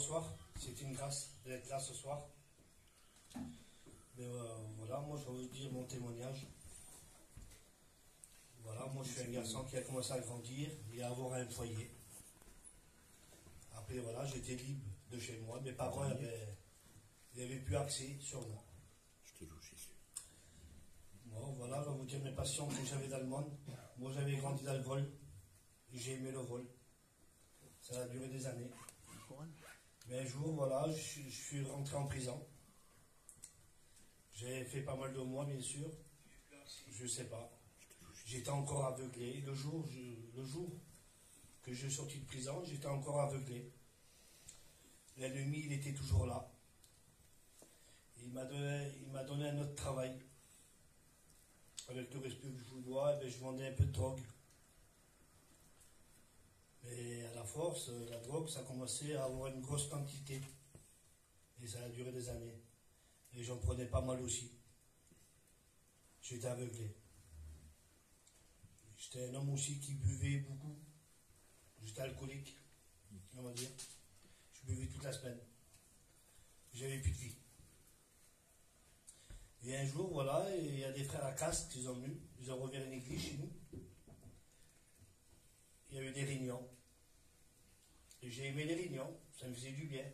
bonsoir. C'est une grâce d'être là ce soir. Mais voilà, moi je vais vous dire mon témoignage. Voilà, moi je suis un garçon qui a commencé à grandir et à avoir un foyer. Après voilà, j'étais libre de chez moi. Mes parents n'avaient plus accès sur moi. Je te loue, Jésus. Bon, voilà, je vais vous dire mes passions que j'avais dans le monde. Moi j'avais grandi dans le vol. J'ai aimé le vol. Ça a duré des années. Mais un jour, voilà, je suis rentré en prison. J'ai fait pas mal de mois, bien sûr. Je ne sais pas. J'étais encore aveuglé. Le jour que je suis sorti de prison, j'étais encore aveuglé. L'ennemi, il était toujours là. Il m'a donné un autre travail. Avec le respect que je vous dois, je vendais un peu de drogue. Mais à la force, la drogue, ça a commencé à avoir une grosse quantité. Et ça a duré des années. Et j'en prenais pas mal aussi. J'étais aveuglé. J'étais un homme aussi qui buvait beaucoup. J'étais alcoolique, on va dire. Je buvais toute la semaine. J'avais plus de vie. Et un jour, voilà, il y a des frères à Castres qui sont venus. Ils ont revu une église chez nous. Il y a eu des réunions. Et j'ai aimé les réunions. Ça me faisait du bien.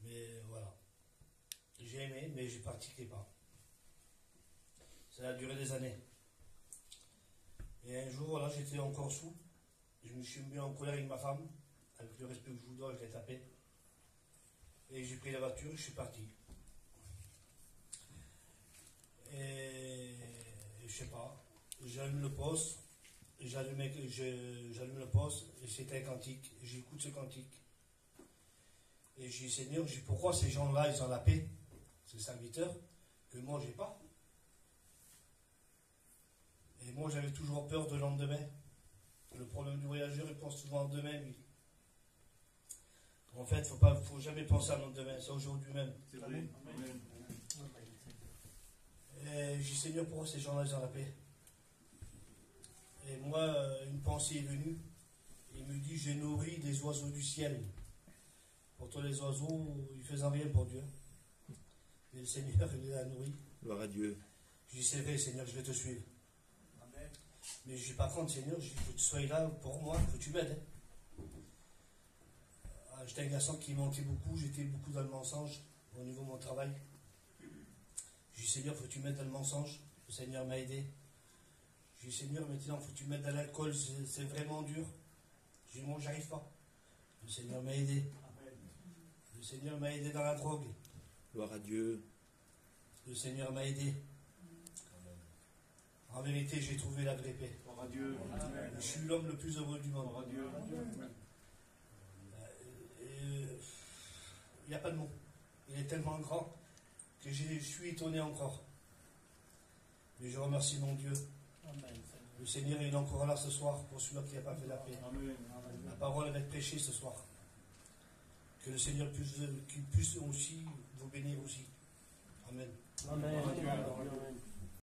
Mais voilà. J'ai aimé, mais je ne pratiquais pas. Ça a duré des années. Et un jour, voilà, j'étais encore sous. Je me suis mis en colère avec ma femme. Avec le respect que je vous dois, je l'ai tapé. Et j'ai pris la voiture et je suis parti. Et je sais pas. J'allume le poste. J'allume le poste. Et c'était un cantique. J'écoute ce cantique. Et je dis, Seigneur, pourquoi ces gens-là, ils ont la paix, ces serviteurs, que moi, j'ai pas? Et moi, j'avais toujours peur de lendemain. Le problème du voyageur, il pense souvent au demain, lui. En fait, faut jamais penser à lendemain, c'est aujourd'hui même. C'est vrai. Amen. Et je dis, Seigneur, pourquoi ces gens-là, ils ont la paix? Et moi, une pensée est venue. Il me dit, j'ai nourri des oiseaux du ciel. Pourtant, les oiseaux, ils ne faisaient rien pour Dieu. Et le Seigneur, il les a nourris. Gloire à Dieu. Je dis, c'est vrai, Seigneur, je vais te suivre. Amen. Mais je dis, par contre, Seigneur, il faut que tu sois là pour moi, il faut que tu m'aides. J'étais un garçon qui mentait beaucoup, j'étais beaucoup dans le mensonge au niveau de mon travail. Je dis, Seigneur, il faut que tu m'aides dans le mensonge. Le Seigneur m'a aidé. Je dis, Seigneur, maintenant, il faut que tu m'aides dans l'alcool, c'est vraiment dur. Je dis, moi, j'arrive pas. Le Seigneur m'a aidé. Le Seigneur m'a aidé dans la drogue. Gloire à Dieu. Le Seigneur m'a aidé. En vérité, j'ai trouvé la vraie paix. Gloire à Dieu. Amen. Je suis l'homme le plus heureux du monde. Gloire à Dieu. Il n'y a pas de mot. Il est tellement grand que je suis étonné encore. Mais je remercie mon Dieu. Le Seigneur est encore là ce soir pour celui qui n'a pas fait la paix. Amen. La parole va être prêchée ce soir. Que le Seigneur puisse aussi vous bénir aussi. Amen. Amen.